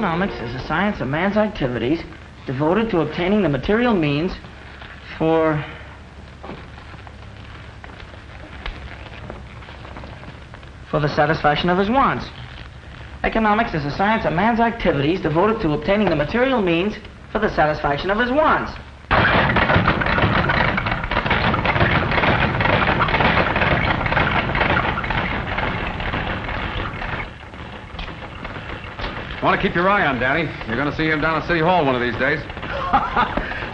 Economics is the science of man's activities devoted to obtaining the material means for the satisfaction of his wants. Economics is the science of man's activities devoted to obtaining the material means for the satisfaction of his wants. Want to keep your eye on Danny. You're going to see him down at City Hall one of these days.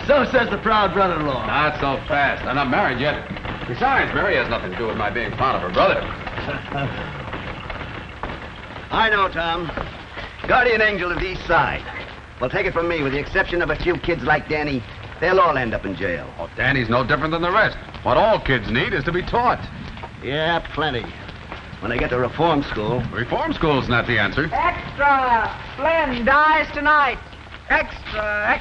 So says the proud brother-in-law. Not so fast. I'm not married yet. Besides, Mary has nothing to do with my being fond of her brother. I know, Tom. Guardian angel of the East Side. Well, take it from me, with the exception of a few kids like Danny, they'll all end up in jail. Oh, Danny's no different than the rest. What all kids need is to be taught. Yeah, plenty. When they get to reform school. Reform school's not the answer. Extra! Flynn dies tonight. Extra.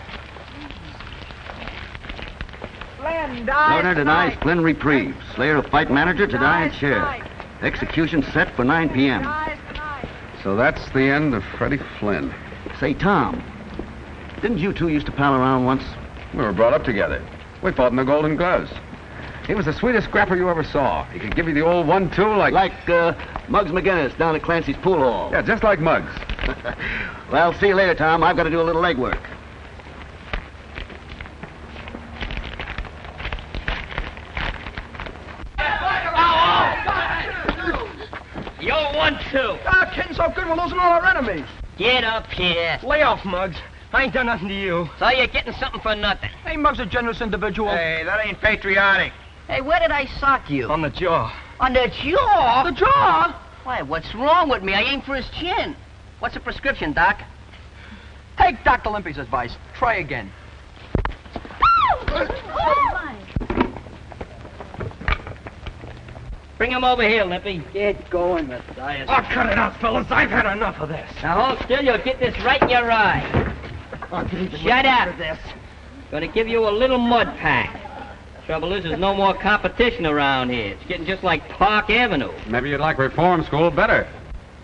Flynn dies Governor denies tonight. Flynn reprieve. Slayer of fight manager to die in chair. Tonight. Execution set for 9 p.m. Dies tonight. So that's the end of Freddie Flynn. Say, Tom, didn't you two used to pal around once? We were brought up together. We fought in the Golden Gloves. He was the sweetest scrapper you ever saw. He could give you the old 1-2 like... Like, Muggs McGinnis down at Clancy's pool hall. Yeah, just like Muggs. Well, see you later, Tom. I've got to do a little legwork. Yo, 1-2. Ah, kidding so good, we're losing all our enemies. Get up here. Lay off, Muggs. I ain't done nothing to you. So you're getting something for nothing. Hey, Muggs, a generous individual. Hey, that ain't patriotic. Hey, where did I sock you? On the jaw. On the jaw? The jaw? Why, what's wrong with me? I aimed for his chin. What's the prescription, Doc? Take Dr. Limpy's advice. Try again. Bring him over here, Limpy. Get going, Matthias. Oh, cut it out, fellas. I've had enough of this. Now hold still, you'll get this right in your eye. Shut up. Gonna give you a little mud pack. Trouble is, there's no more competition around here. It's getting just like Park Avenue. Maybe you'd like reform school better.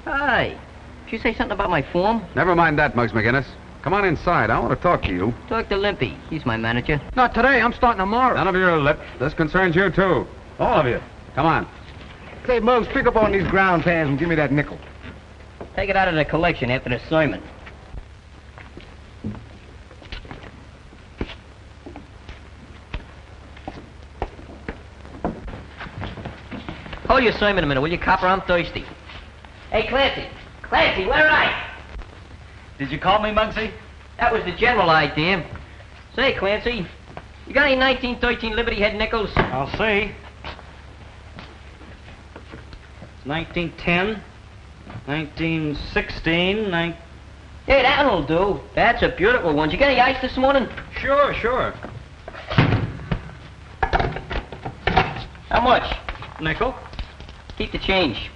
Hi. Did you say something about my form? Never mind that, Muggs McGinnis. Come on inside. I want to talk to you. Talk to Limpy. He's my manager. Not today. I'm starting tomorrow. None of your lip. This concerns you, too. All of you. Come on. Say, Muggs, pick up on these ground pans and give me that nickel. Take it out of the collection after the sermon. Hold your sermon a minute, will you, copper? I'm thirsty. Hey, Clancy. Clancy, where are you? Did you call me, Muggsy? That was the general idea. Say, Clancy, you got any 1913 Liberty Head nickels? I'll see. 1910, 1916, Hey, that'll do. That's a beautiful one. Did you get any ice this morning? Sure. How much? Nickel. Keep the change.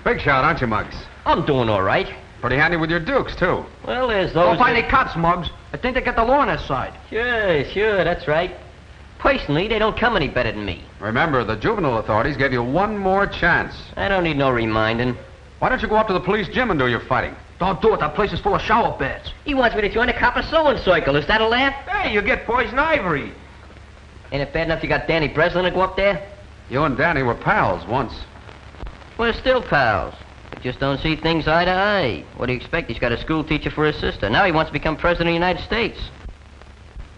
Big shot, aren't you, Muggs? I'm doing all right. Pretty handy with your dukes, too. Well, there's Don't those... find any cops, Muggs. I think they got the law on their side. Sure, that's right. Personally, they don't come any better than me. Remember, the juvenile authorities gave you one more chance. I don't need no reminding. Why don't you go up to the police gym and do your fighting? Don't do it. That place is full of shower beds. He wants me to join the copper sewing circle. Is that a laugh? Hey, you get poison ivory. Ain't it bad enough you got Danny Breslin to go up there? You and Danny were pals once. We're still pals. We just don't see things eye to eye. What do you expect? He's got a school teacher for his sister. Now he wants to become president of the United States.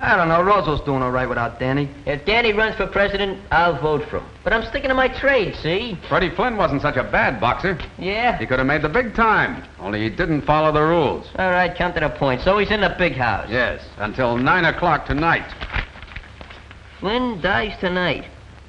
I don't know. Roosevelt doing all right without Danny. If Danny runs for president, I'll vote for him. But I'm sticking to my trade, see? Freddie Flynn wasn't such a bad boxer. Yeah? He could have made the big time, only he didn't follow the rules. All right, come to the point. So he's in the big house. Yes, until 9 o'clock tonight. Flynn dies tonight.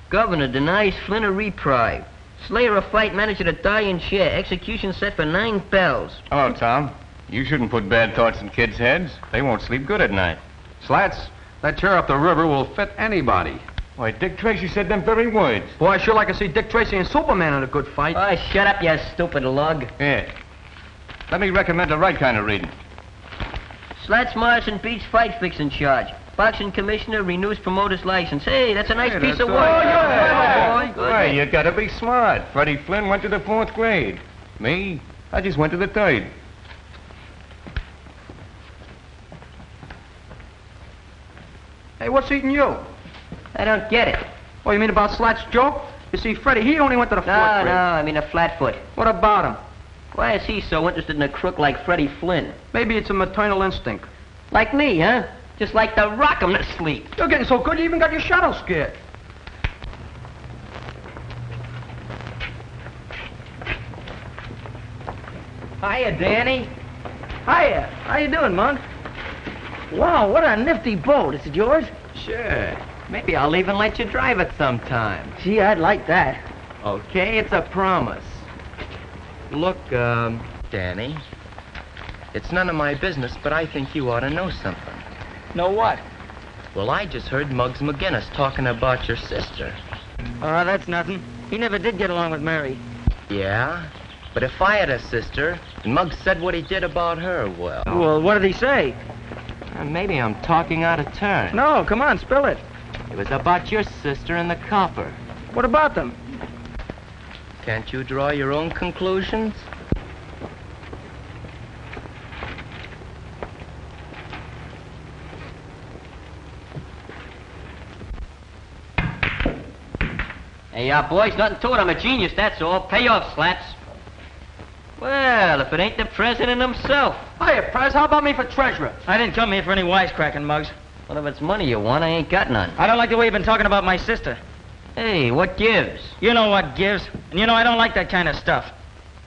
Governor denies Flynn a reprieve. Slayer a fight manager to die in chair. Execution set for 9 bells. Hello, Tom. You shouldn't put bad thoughts in kids' heads. They won't sleep good at night. Slats, that chair up the river will fit anybody. Why, Dick Tracy said them very words. Boy, I sure like to see Dick Tracy and Superman in a good fight. Oh, shut up, you stupid lug. Yeah. Let me recommend the right kind of reading. Slats Morrison beats fight fixing charge. Boxing commissioner renews promoter's license. Hey, that's a nice piece of work. Hey, Boy. you gotta be smart. Freddie Flynn went to the 4th grade. Me, I just went to the 3rd. Hey, what's eating you? I don't get it. Oh, you mean about Slats Joe? You see, Freddie, he only went to the 4th No, grade. I mean a flatfoot. What about him? Why is he so interested in a crook like Freddie Flynn? Maybe it's a maternal instinct. Like me, huh? Just like to rock him to sleep. You're getting so good you even got your shadow scared. Hiya, Danny. Hiya. How you doing, Mug? Wow, what a nifty boat. Is it yours? Sure. Maybe I'll even let you drive it sometime. Gee, I'd like that. Okay, it's a promise. Look, Danny, it's none of my business, but I think you ought to know something. Know what? Well, I just heard Muggs McGinnis talking about your sister. Oh, that's nothing. He never did get along with Mary. Yeah? But if I had a sister, and Muggs said what he did about her, well... Well, what did he say? Maybe I'm talking out of turn. No, come on, spill it. It was about your sister and the copper. What about them? Can't you draw your own conclusions? Hey, boys, nothing to it. I'm a genius, that's all. Pay off, Slats. Well, if it ain't the president himself. Hiya, Prez. How about me for treasurer? I didn't come here for any wisecracking, Muggs. Well, if it's money you want, I ain't got none. I don't like the way you've been talking about my sister. Hey, what gives? You know what gives. And you know I don't like that kind of stuff.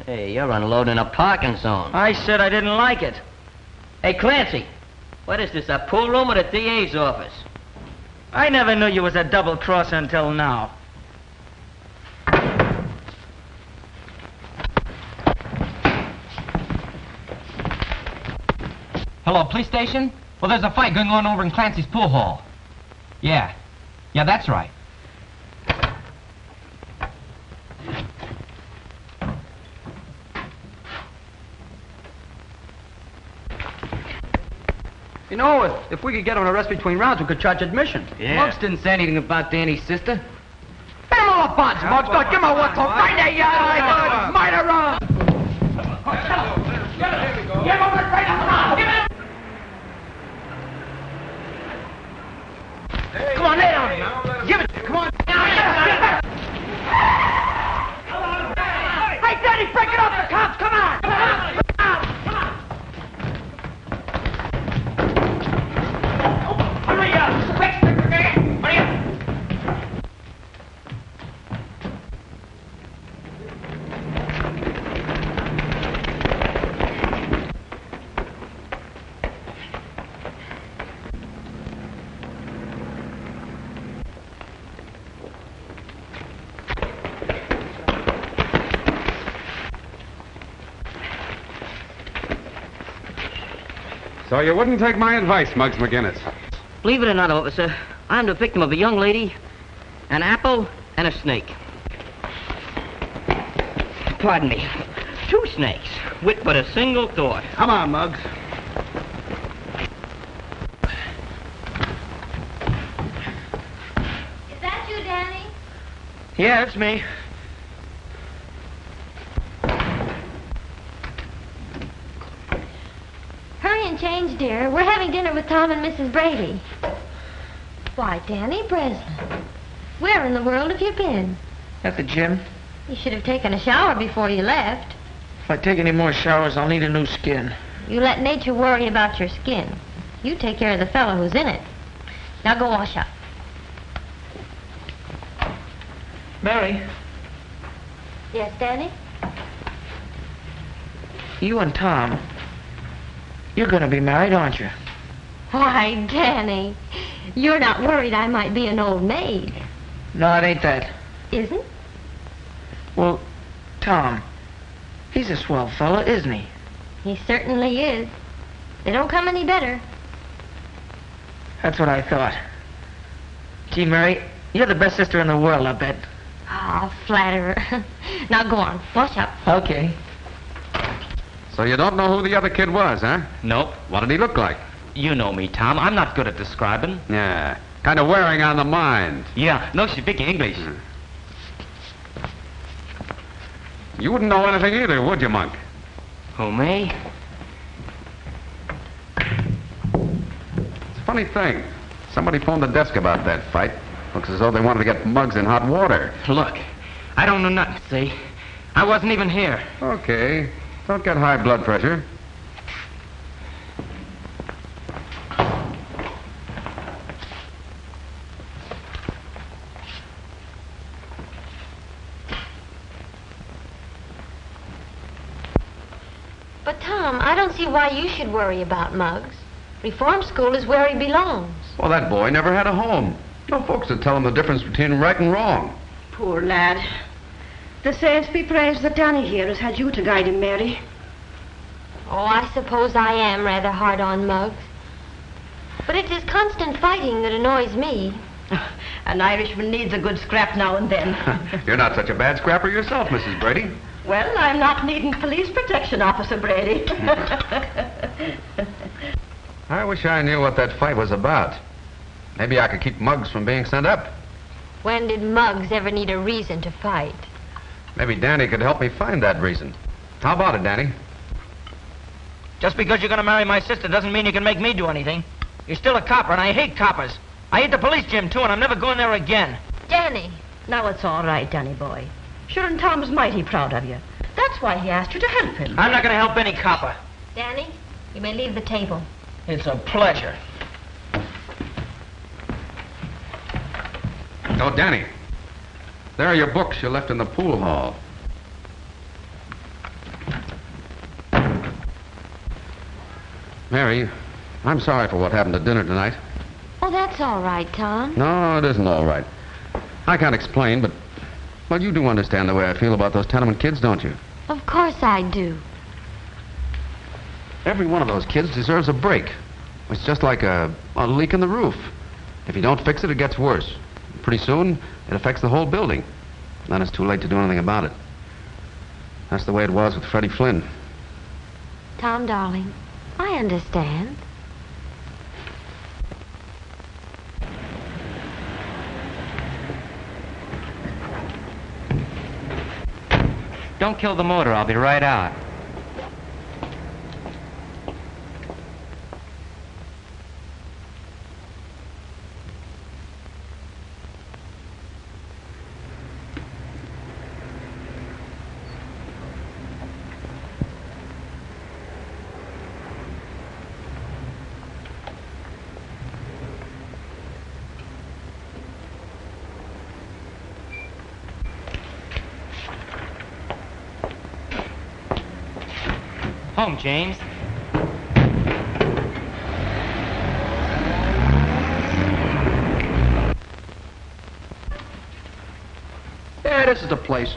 Hey, you're unloading a parking zone. I said I didn't like it. Hey, Clancy, what is this, a pool room or the DA's office? I never knew you was a double-crosser until now. Hello, police station? Well, there's a fight going on over in Clancy's pool hall. Yeah. Yeah, that's right. You know, if we could get him an arrest between rounds, we could charge admission. Muggs didn't say anything about Danny's sister. Get him all the bonds, Muggs. Good, give him a whistle. Right there, yeah. Might have run. Give him a straight up. Give him. Come on, lay down. Give it. Come on. Hey, Danny, break it off the cops. Come on. Hurry up. Quick, hurry up. So you wouldn't take my advice, Muggs McGinnis. Believe it or not, officer, I'm the victim of a young lady, an apple, and a snake. Pardon me. 2 snakes, with but a single thought. Come on, Muggs. Is that you, Danny? Yeah, it's me. Hurry and change, dear. We're having dinner with Tom and Mrs. Brady. Why, Danny Breslin, where in the world have you been? At the gym. You should have taken a shower before you left. If I take any more showers, I'll need a new skin. You let nature worry about your skin. You take care of the fellow who's in it. Now go wash up. Mary, Yes, Danny? you and Tom, you're gonna be married, aren't you? Why, Danny, you're not worried I might be an old maid, No, it ain't that. isn't? Well, Tom, he's a swell fella, isn't he? He certainly is. They don't come any better. That's what I thought. Gee, Mary, you're the best sister in the world, I bet. Oh, flatterer. Now go on, wash up. Okay. So you don't know who the other kid was, huh? Nope. What did he look like? You know me, Tom. I'm not good at describing. Yeah, kind of wearing on the mind. Yeah, no speak English. You wouldn't know anything either, would you, Monk? Who, me? It's a funny thing. Somebody phoned the desk about that fight. Looks as though they wanted to get Muggs in hot water. Look, I don't know nothing, see? I wasn't even here. Okay. Don't get high blood pressure. But, Tom, I don't see why you should worry about Muggs. Reform school is where he belongs. Well, that boy never had a home. No folks to tell him the difference between right and wrong. Poor lad. The saints be praised that Danny here has had you to guide him, Mary. Oh, I suppose I am rather hard on Muggs. But it's his constant fighting that annoys me. An Irishman needs a good scrap now and then. You're not such a bad scrapper yourself, Mrs. Brady. Well, I'm not needing police protection, Officer Brady. I wish I knew what that fight was about. Maybe I could keep Muggs from being sent up. When did Muggs ever need a reason to fight? Maybe Danny could help me find that reason. How about it, Danny? Just because you're going to marry my sister doesn't mean you can make me do anything. You're still a copper, and I hate coppers. I hate the police gym, too, and I'm never going there again. Danny. Now it's all right, Danny boy. Sure, and Tom's mighty proud of you. That's why he asked you to help him. I'm not going to help any copper. Danny, you may leave the table. It's a pleasure. Oh, Danny. There are your books you left in the pool hall. Mary, I'm sorry for what happened at dinner tonight. Oh, that's all right, Tom. No, it isn't all right. I can't explain, but... Well, you do understand the way I feel about those tenement kids, don't you? Of course I do. Every one of those kids deserves a break. It's just like a leak in the roof. If you don't fix it, it gets worse. Pretty soon, it affects the whole building. Then it's too late to do anything about it. That's the way it was with Freddie Flynn. Tom, darling, I understand. Don't kill the motor. I'll be right out. Home, James. Yeah, this is the place.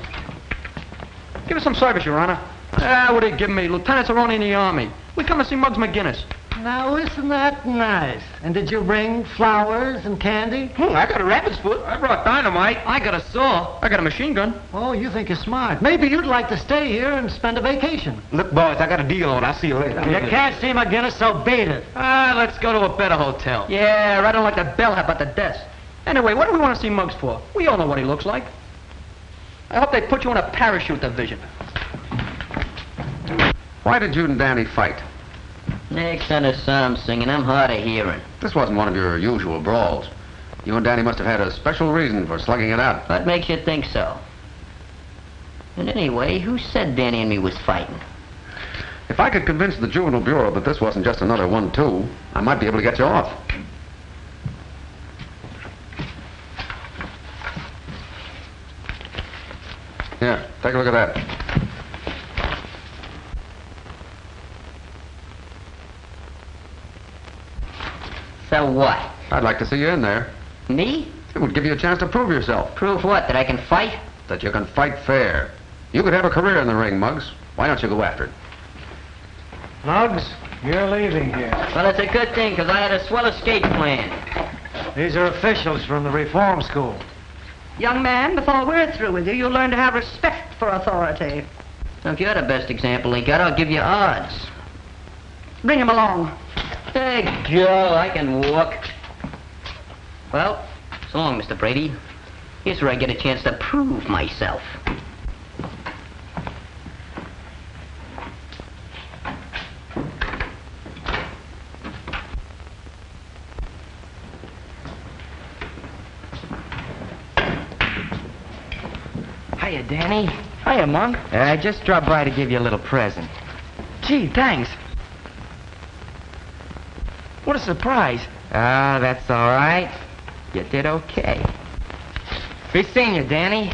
Give us some service, Your Honor. What are you giving me? Lieutenants are only in the Army. We come to see Muggs McGinnis. Now, isn't that nice? And did you bring flowers and candy? I got a rabbit's foot. I brought dynamite. I got a saw. I got a machine gun. Oh, you think you're smart. Maybe you'd like to stay here and spend a vacation. Look, boys, I got a deal on. I'll see you later. You can't see McGinnis, so beat it. Let's go to a better hotel. Yeah, right on like the bellhop at the desk. Anyway, what do we want to see Muggs for? We all know what he looks like. I hope they put you in a parachute division. Why did you and Danny fight? Next on the psalm singing, I'm hard of hearing. This wasn't one of your usual brawls. You and Danny must have had a special reason for slugging it out. What makes you think so? And anyway, who said Danny and me was fighting? If I could convince the Juvenile Bureau that this wasn't just another 1-2, I might be able to get you off. Here, take a look at that. So what? I'd like to see you in there. Me? It would give you a chance to prove yourself. Prove what? That I can fight? That you can fight fair. You could have a career in the ring, Muggs. Why don't you go after it? Muggs, you're leaving here. Well, it's a good thing, because I had a swell escape plan. These are officials from the reform school. Young man, before we're through with you, you'll learn to have respect for authority. Now, if you're the best example he got, I'll give you odds. Bring him along. Hey, go. I can walk. Well, so long, Mr. Brady. Here's where I get a chance to prove myself. Hiya, Danny. Hiya, Monk. I just dropped by to give you a little present. Gee, thanks. What a surprise. Ah, that's all right. You did okay. Be seeing you, Danny.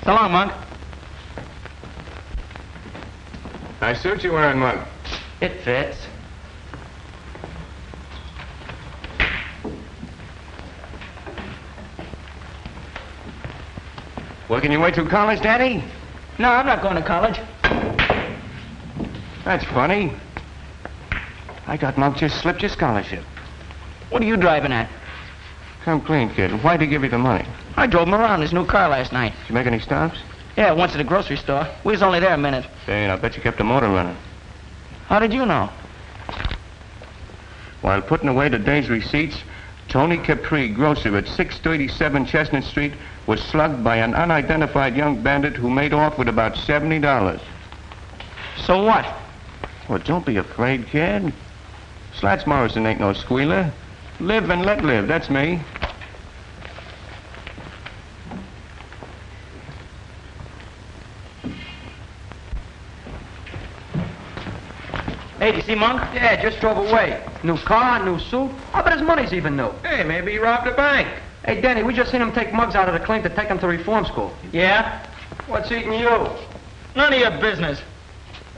So long, Monk. Nice suit you're wearing, Mug. It fits. Working your way through college, Daddy? No, I'm not going to college. That's funny. I got Mug just slipped your scholarship. What are you driving at? Come clean, kid. Why'd he give you the money? I drove him around his new car last night. Did you make any stops? Yeah, once at a grocery store. We was only there a minute. Say, and I bet you kept the motor running. How did you know? While putting away the day's receipts, Tony Capri, grocer at 637 Chestnut Street, was slugged by an unidentified young bandit who made off with about $70. So what? Well, don't be afraid, kid. Slats Morrison ain't no squealer. Live and let live, that's me. Hey, do you see Monk? Yeah, just drove away. New car, new suit. I bet his money's even new. Hey, maybe he robbed a bank. Hey, Danny, we just seen him take Muggs out of the clink to take him to reform school. Yeah? What's eating you? None of your business.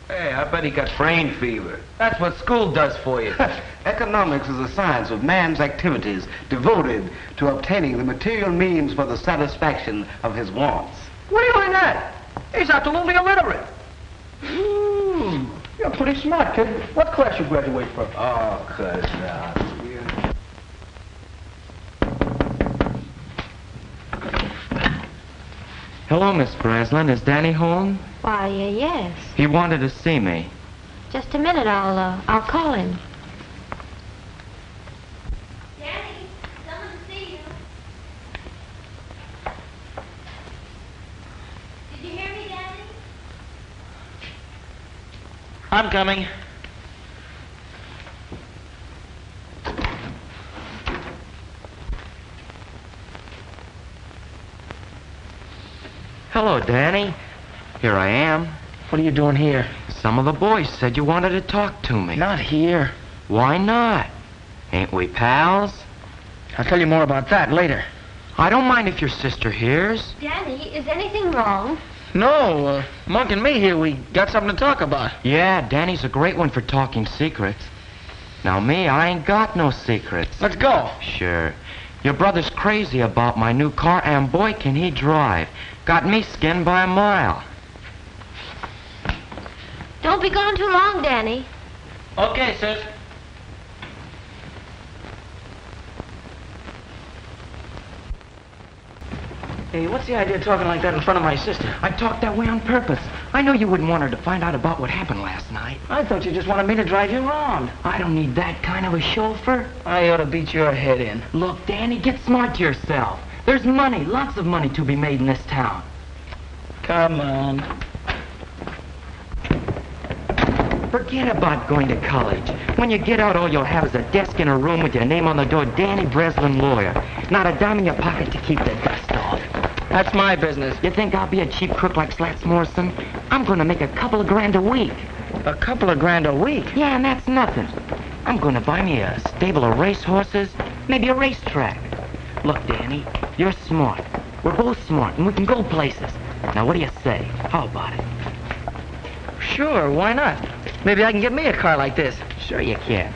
Hey, I bet he got brain fever. That's what school does for you. Economics is a science of man's activities devoted to obtaining the material means for the satisfaction of his wants. What do you mean that? He's absolutely illiterate. You're pretty smart, kid. What class you graduate from? Oh, cuz, Hello, Miss Breslin. Is Danny home? Why, yes. He wanted to see me. Just a minute, I'll call him. Danny, someone to see you. Did you hear me, Danny? I'm coming. Hello, Danny. Here I am. What are you doing here? Some of the boys said you wanted to talk to me. Not here. Why not? Ain't we pals? I'll tell you more about that later. I don't mind if your sister hears. Danny, is anything wrong? No, Monk and me here, we got something to talk about. Yeah, Danny's a great one for talking secrets. Now me, I ain't got no secrets. Let's go. Sure. Your brother's crazy about my new car, and boy, can he drive. Got me skinned by a mile. Don't be gone too long, Danny. Okay, sis. Hey, what's the idea of talking like that in front of my sister? I talked that way on purpose. I know you wouldn't want her to find out about what happened last night. I thought you just wanted me to drive you around. I don't need that kind of a chauffeur. I ought to beat your head in. Look, Danny, get smart to yourself. There's money, lots of money to be made in this town. Come on. Forget about going to college. When you get out, all you'll have is a desk in a room with your name on the door, Danny Breslin, lawyer. Not a dime in your pocket to keep the dust off. That's my business. You think I'll be a cheap crook like Slats Morrison? I'm gonna make a couple of grand a week. A couple of grand a week? Yeah, and that's nothing. I'm gonna buy me a stable of race horses, maybe a racetrack. Look, Danny, you're smart. We're both smart, and we can go places. Now, what do you say? How about it? Sure, why not? Maybe I can get me a car like this. Sure you can.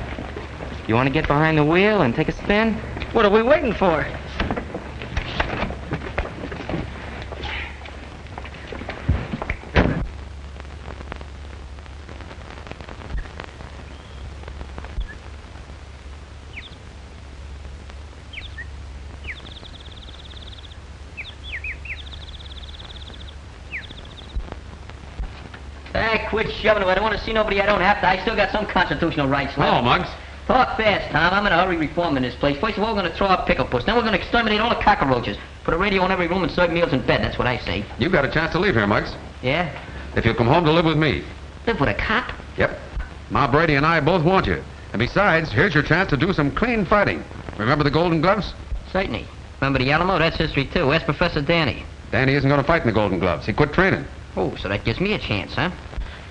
You want to get behind the wheel and take a spin? What are we waiting for? Quit shoving it. I don't want to see nobody I don't have to. I still got some constitutional rights left. Hello, Muggs. Talk fast, Tom. I'm in a hurry reforming this place. First of all, we're going to throw out Pickle Puss. Then we're going to exterminate all the cockroaches. Put a radio in every room and serve meals in bed. That's what I say. You've got a chance to leave here, Muggs. Yeah? If you'll come home to live with me. Live with a cop? Yep. Ma Brady and I both want you. And besides, here's your chance to do some clean fighting. Remember the Golden Gloves? Certainly. Remember the Alamo? That's history, too. Ask Professor Danny. Danny isn't going to fight in the Golden Gloves. He quit training. Oh, so that gives me a chance, huh?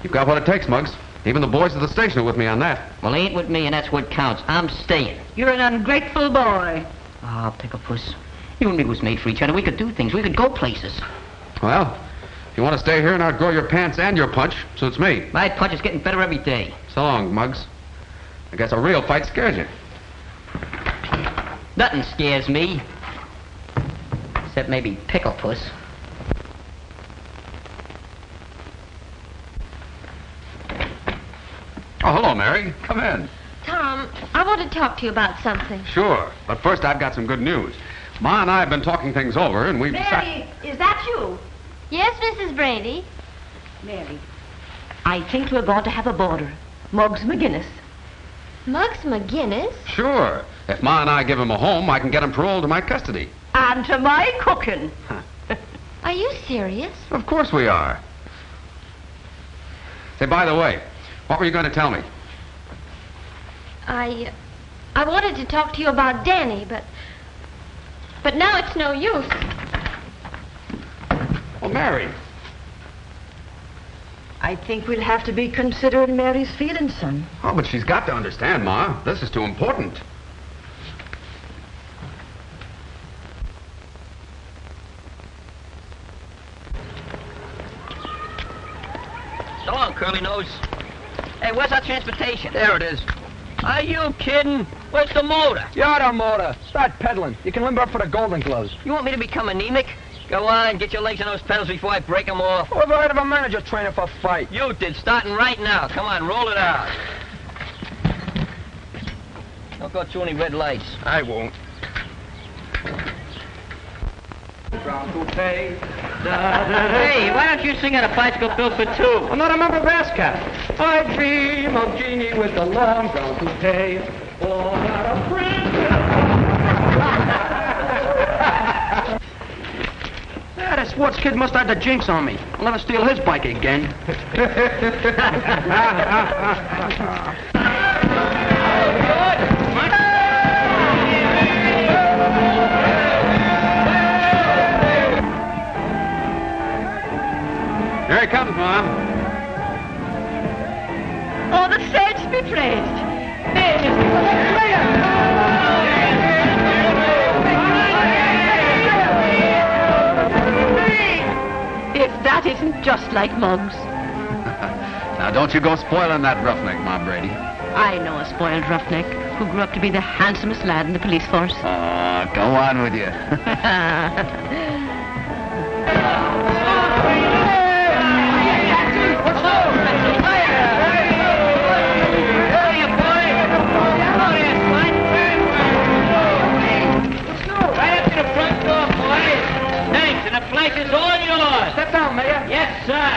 You've got what it takes, Muggs. Even the boys at the station are with me on that. Well, they ain't with me, and that's what counts. I'm staying. You're an ungrateful boy. Oh, Pickle Puss. You and me was made for each other. We could do things. We could go places. Well, if you want to stay here and outgrow your pants and your punch, suits me. My punch is getting better every day. So long, Muggs. I guess a real fight scares you. Nothing scares me. Except maybe Pickle Puss. Oh, hello, Mary. Come in. Tom, I want to talk to you about something. Sure. But first, I've got some good news. Ma and I have been talking things over, and we've decided... Mary, is that you? Yes, Mrs. Brady. Mary, I think we're going to have a boarder. Muggs McGinnis. Muggs McGinnis? Sure. If Ma and I give him a home, I can get him paroled to my custody. And to my cooking. Are you serious? Of course we are. Say, by the way, what were you going to tell me? I wanted to talk to you about Danny, but now it's no use. Well, Mary. I think we'll have to be considering Mary's feelings, son. Oh, but she's got to understand, Ma. This is too important. So long, Curly Nose. Hey, where's our transportation? There it is. Are you kidding? Where's the motor? You're the motor. Start pedaling. You can limber up for the Golden Gloves. You want me to become anemic? Go on, get your legs on those pedals before I break them off. Who ever heard of a manager training for a fight? You did, starting right now. Come on, roll it out. Don't go through any red lights. I won't. Hey, why don't you sing out a bicycle bill for two? I'm not a member of ASCAP. I dream of Jeannie with the long brown toupee. Oh, not a Yeah, that sports kid must have the jinx on me. I'll never steal his bike again. Here he comes, Ma. Oh, the saints be praised. Name is If that isn't just like Muggs. Now, don't you go spoiling that roughneck, Ma Brady. I know a spoiled roughneck who grew up to be the handsomest lad in the police force. Go on with you. Place is all yours. Step down, Mayor. Yes, sir.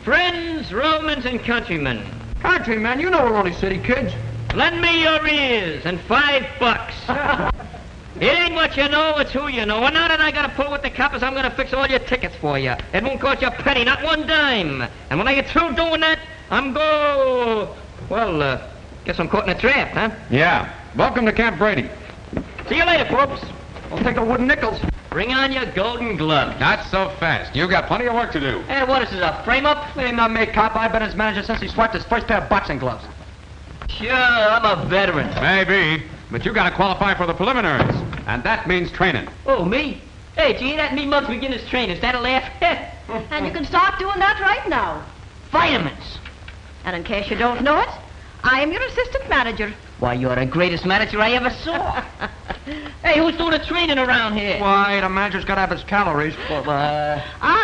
Friends, Romans, and countrymen, Countryman, you know we're only city kids. lend me your ears and $5. It ain't what you know, it's who you know. And now that I gotta pull with the coppers, I'm gonna fix all your tickets for you. It won't cost you a penny, not one dime. And when I get through doing that, guess I'm caught in a trap, huh? Yeah. Welcome to Camp Brady. See you later, folks. I'll take the wooden nickels. Bring on your golden gloves. Not so fast. You've got plenty of work to do. Hey, what is this, a frame-up? Name not me, cop. I've been his manager since he swiped his first pair of boxing gloves. Sure, I'm a veteran. Maybe, but you got to qualify for the preliminaries, and that means training. Oh, me? Hey, gee, that me Muggs McGinnis train. Is that a laugh? And you can start doing that right now. Vitamins. And in case you don't know it, I am your assistant manager. Why, you're the greatest manager I ever saw. Hey, who's doing the training around here? Why, the manager's got to have his calories.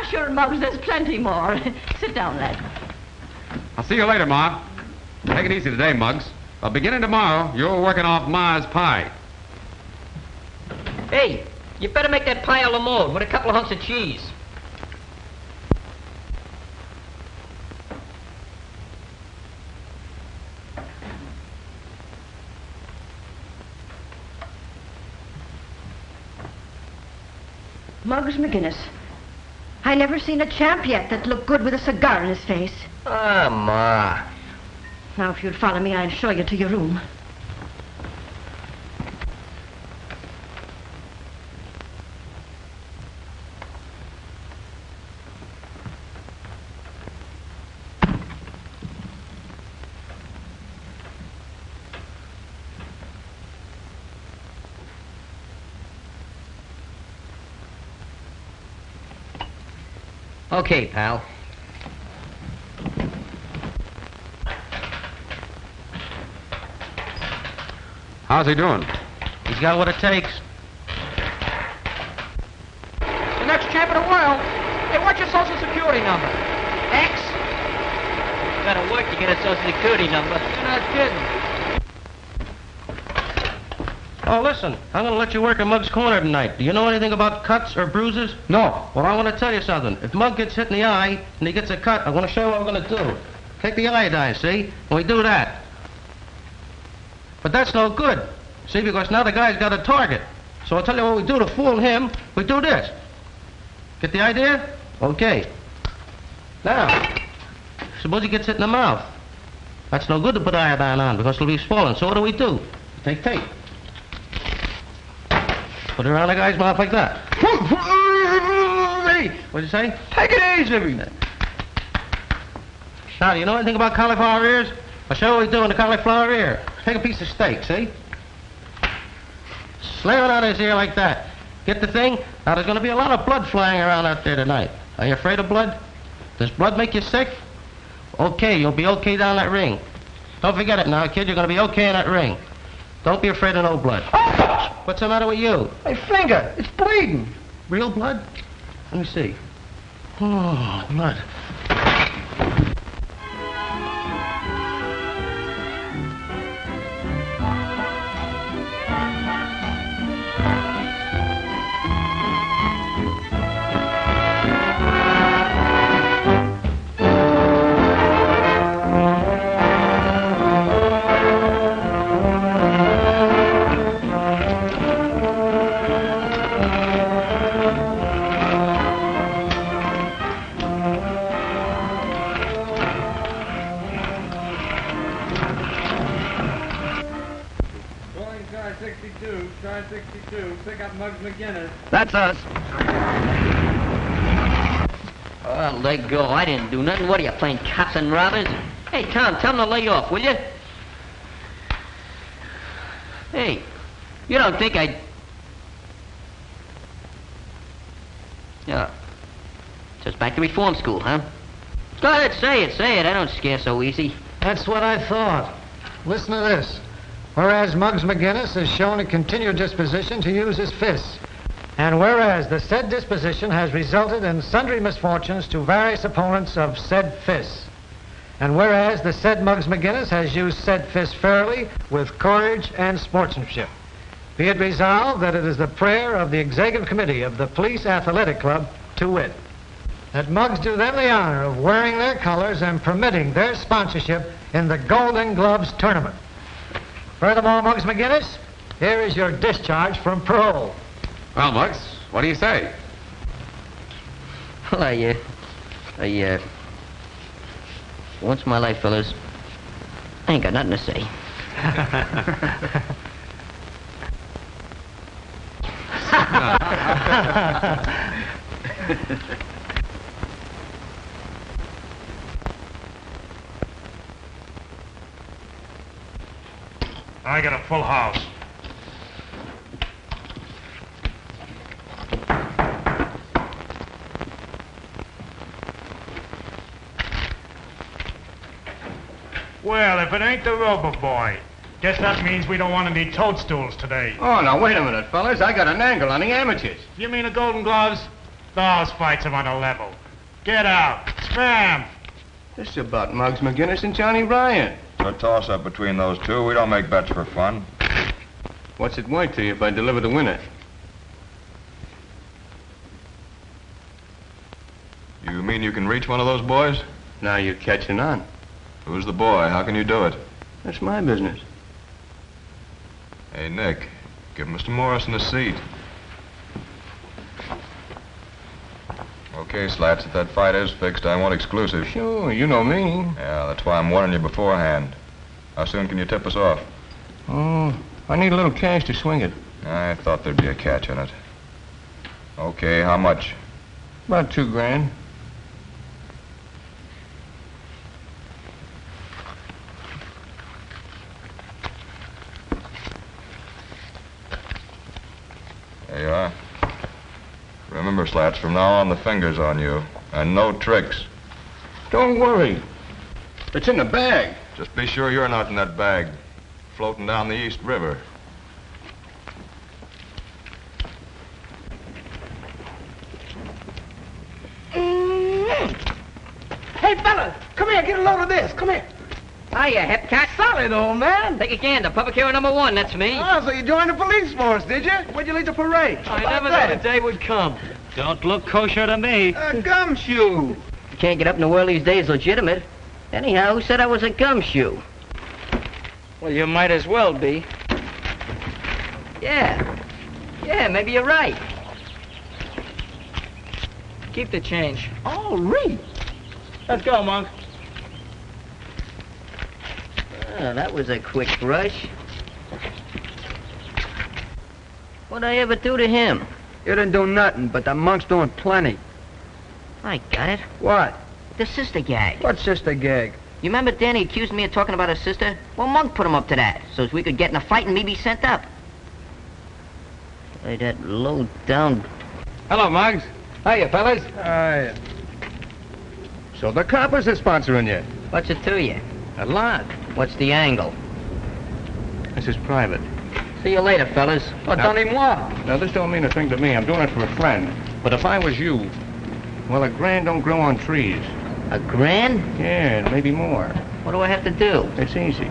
Sure, Muggs, there's plenty more. Sit down, lad. I'll see you later, Ma. Take it easy today, Muggs. Well, beginning tomorrow, you're working off Ma's pie. Hey, you better make that pie a la mode with a couple of hunks of cheese. Muggs McGinnis. I never seen a champ yet that looked good with a cigar in his face. Ah, Ma. Now, if you'd follow me, I'll show you to your room. Okay, pal. How's he doing? He's got what it takes. The next champ in the world. Hey, what's your social security number? X? You gotta work to get a social security number. You're not kidding. Oh, listen, I'm going to let you work at Mug's Corner tonight. Do you know anything about cuts or bruises? No. Well, I want to tell you something. If Mug gets hit in the eye and he gets a cut, I want to show you what we're going to do. Take the iodine, see? And we do that. But that's no good, see, because now the guy's got a target. So I'll tell you what we do to fool him. We do this. Get the idea? Okay. Now, suppose he gets hit in the mouth. That's no good to put iodine on because it'll be swollen. So what do? Take tape. Put it around the guy's mouth like that. What'd you say? Take it easy. Now, do you know anything about cauliflower ears? I'll show you what we do in the cauliflower ear. Take a piece of steak, see? Slam it out his ear like that. Get the thing? Now, there's going to be a lot of blood flying around out there tonight. Are you afraid of blood? Does blood make you sick? Okay, you'll be okay down that ring. Don't forget it now, kid. You're going to be okay in that ring. Don't be afraid of no blood. What's the matter with you? My finger. It's bleeding. Real blood? Let me see. Oh, blood. That's us. Oh, let go. I didn't do nothing. What are you, playing cops and robbers? Hey, Tom, tell them to lay off, will you? Hey, you don't think I'd... Yeah. Just back to reform school, huh? Go ahead, say it. I don't scare so easy. That's what I thought. Listen to this. Whereas Muggs McGinnis has shown a continued disposition to use his fists. And whereas the said disposition has resulted in sundry misfortunes to various opponents of said fists. And whereas the said Muggs McGinnis has used said fists fairly, with courage and sportsmanship. Be it resolved that it is the prayer of the Executive Committee of the Police Athletic Club, to wit, that Muggs do them the honor of wearing their colors and permitting their sponsorship in the Golden Gloves tournament. Furthermore, Muggs McGinnis, here is your discharge from parole. Well, Muggs, what do you say? Well, once in my life, fellas, I ain't got nothing to say. I got a full house. Well, if it ain't the Rover Boy. Guess that means we don't want any toadstools today. Oh, now, wait a minute, fellas. I got an angle on the amateurs. You mean the Golden Gloves? Those fights are on a level. Get out. Spam. This is about Muggs McGinnis and Johnny Ryan. A toss-up between those two. We don't make bets for fun. What's it worth to you if I deliver the winner? You mean you can reach one of those boys? Now you're catching on. Who's the boy? How can you do it? That's my business. Hey, Nick, give Mr. Morrison a seat. Okay, Slats, if that fight is fixed, I want exclusive. Sure, you know me. Yeah, that's why I'm warning you beforehand. How soon can you tip us off? Oh, I need a little cash to swing it. I thought there'd be a catch in it. Okay, how much? About $2,000. There you are. Remember, Slats, from now on the finger's on you. And no tricks. Don't worry. It's in the bag. Just be sure you're not in that bag. Floating down the East River. Hey, fella, come here, get a load of this. Come here. Hiya, Hepcat. Solid, old man. Take a gander. Public hero number 1, that's me. Oh, so you joined the police force, did you? When'd you leave the parade? I never knew the day would come. Don't look kosher to me. A gumshoe. You can't get up in the world these days legitimate. Anyhow, who said I was a gumshoe? Well, you might as well be. Yeah, maybe you're right. Keep the change. Oh, Reed. Let's go, Monk. Oh, that was a quick rush. What'd I ever do to him? You didn't do nothing, but the monk's doing plenty. I got it. What? The sister gag. What sister gag? You remember Danny accused me of talking about his sister? Well, Monk put him up to that, so as we could get in a fight and me be sent up. Hey, that low-down... Hello, Muggs. Hiya, fellas. Hiya. So the coppers are sponsoring you. What's it to you? A lot. What's the angle? This is private. See you later, fellas. What, done him what? Now, this don't mean a thing to me. I'm doing it for a friend. But if I was you, well, $1,000 don't grow on trees. $1,000? Yeah, maybe more. What do I have to do? It's easy.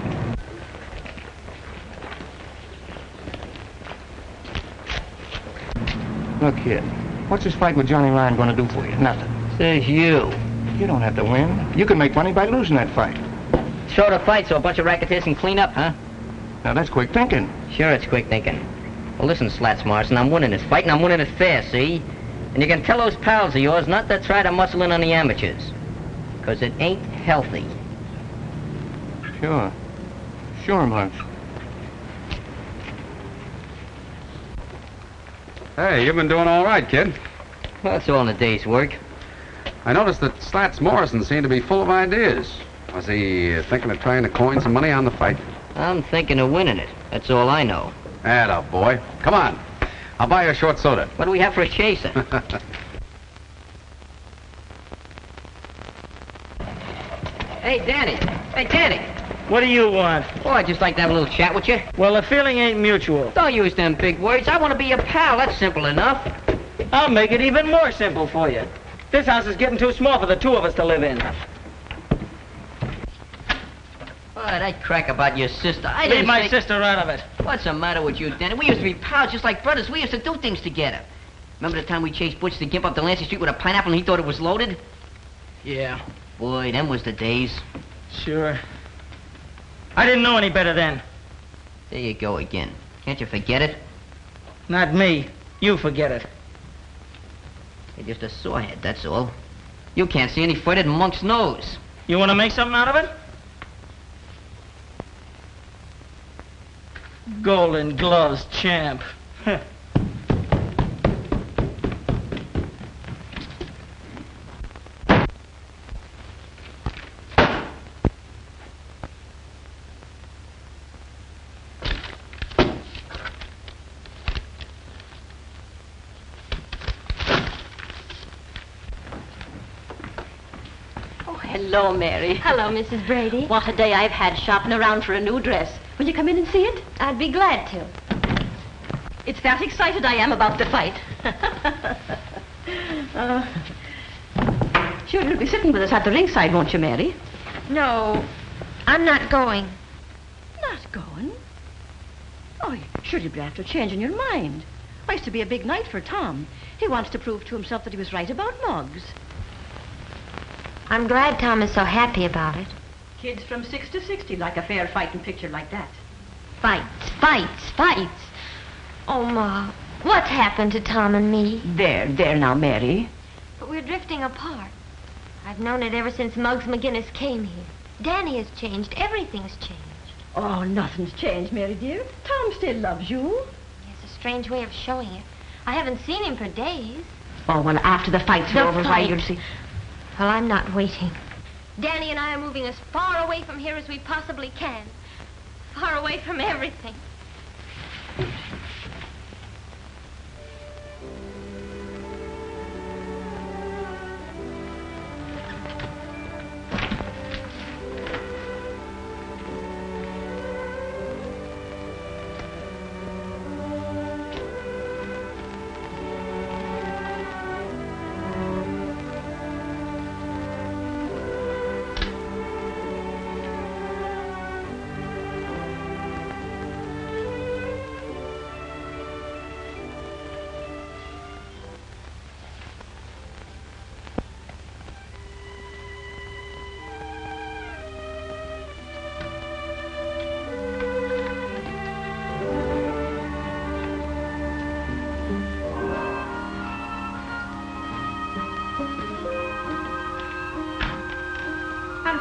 Look, kid, what's this fight with Johnny Ryan going to do for you? Nothing. Says you. You don't have to win. You can make money by losing that fight. Short a fight so a bunch of racketeers can clean up, huh? Now, that's quick thinking. Sure, it's quick thinking. Well, listen, Slats Morrison, I'm winning this fight, and I'm winning it fair, see? And you can tell those pals of yours not to try to muscle in on the amateurs. Because it ain't healthy. Sure. Sure, Muggs. Hey, you've been doing all right, kid. Well, that's all in a day's work. I noticed that Slats Morrison seemed to be full of ideas. Was he thinking of trying to coin some money on the fight? I'm thinking of winning it. That's all I know. Atta boy. Come on. I'll buy you a short soda. What do we have for a chaser? Hey, Danny. Hey, Danny. What do you want? Oh, I'd just like to have a little chat with you. Well, the feeling ain't mutual. Don't use them big words. I want to be your pal. That's simple enough. I'll make it even more simple for you. This house is getting too small for the two of us to live in. Oh, that crack about your sister. I Leave didn't my say... sister out of it. What's the matter with you, Danny? We used to be pals just like brothers. We used to do things together. Remember the time we chased Butch the Gimp up Delancey Street with a pineapple and he thought it was loaded? Yeah. Boy, them was the days. Sure. I didn't know any better then. There you go again. Can't you forget it? Not me. You forget it. You're just a sorehead, that's all. You can't see any further than Monk's nose. You want to make something out of it? Golden Gloves champ. Hello, Mary. Hello, Mrs. Brady. What a day I've had shopping around for a new dress. Will you come in and see it? I'd be glad to. It's that excited I am about the fight. Sure, you'll be sitting with us at the ringside, won't you, Mary? No, I'm not going. Not going? Oh, sure you'll be after changing your mind. Why, it's to be a big night for Tom. He wants to prove to himself that he was right about Muggs. I'm glad Tom is so happy about it. Kids from 6 to 60 like a fair fighting picture like that. Fights, fights, fights. Oh, Ma, what's happened to Tom and me? There now, Mary. But we're drifting apart. I've known it ever since Muggs McGinnis came here. Danny has changed. Everything's changed. Oh, nothing's changed, Mary dear. Tom still loves you. He has a strange way of showing it. I haven't seen him for days. Oh, well, after the fight's over, why you'll see... Well, I'm not waiting. Danny and I are moving as far away from here as we possibly can. Far away from everything.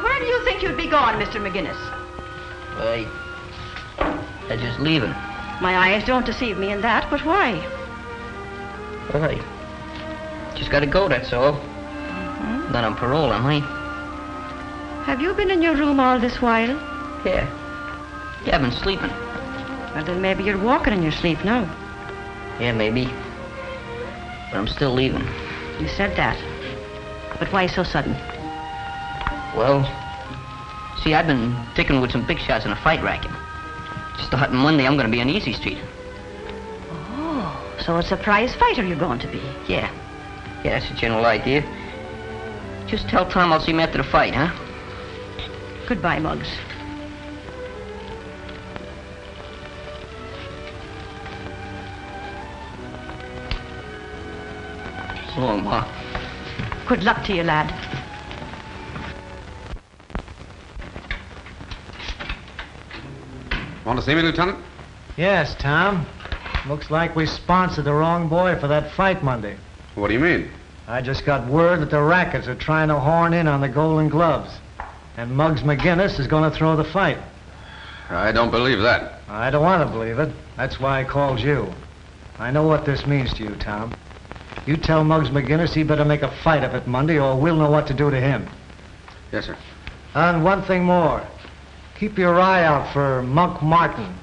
Where do you think you'd be gone, Mr. McGinnis? I just leaving. My eyes don't deceive me in that, but why? All right. Just gotta go, that's all. Not on parole, am I? Have you been in your room all this while? Yeah. Yeah, I've been sleeping. Well, then maybe you're walking in your sleep now. Yeah, maybe. But I'm still leaving. You said that. But why so sudden? Well, see, I've been ticking with some big shots in a fight racket. Starting Monday, I'm gonna be on Easy Street. Oh, so a surprise fighter you're going to be. Yeah. Yeah, that's the general idea. Just tell Tom I'll see him after the fight, huh? Goodbye, Muggs. So long, Ma. Good luck to you, lad. Want to see me, Lieutenant? Yes, Tom. Looks like we sponsored the wrong boy for that fight Monday. What do you mean? I just got word that the Rackets are trying to horn in on the Golden Gloves. And Muggs McGinnis is going to throw the fight. I don't believe that. I don't want to believe it. That's why I called you. I know what this means to you, Tom. You tell Muggs McGinnis he better make a fight of it Monday or we'll know what to do to him. Yes, sir. And one thing more. Keep your eye out for Monk Martin.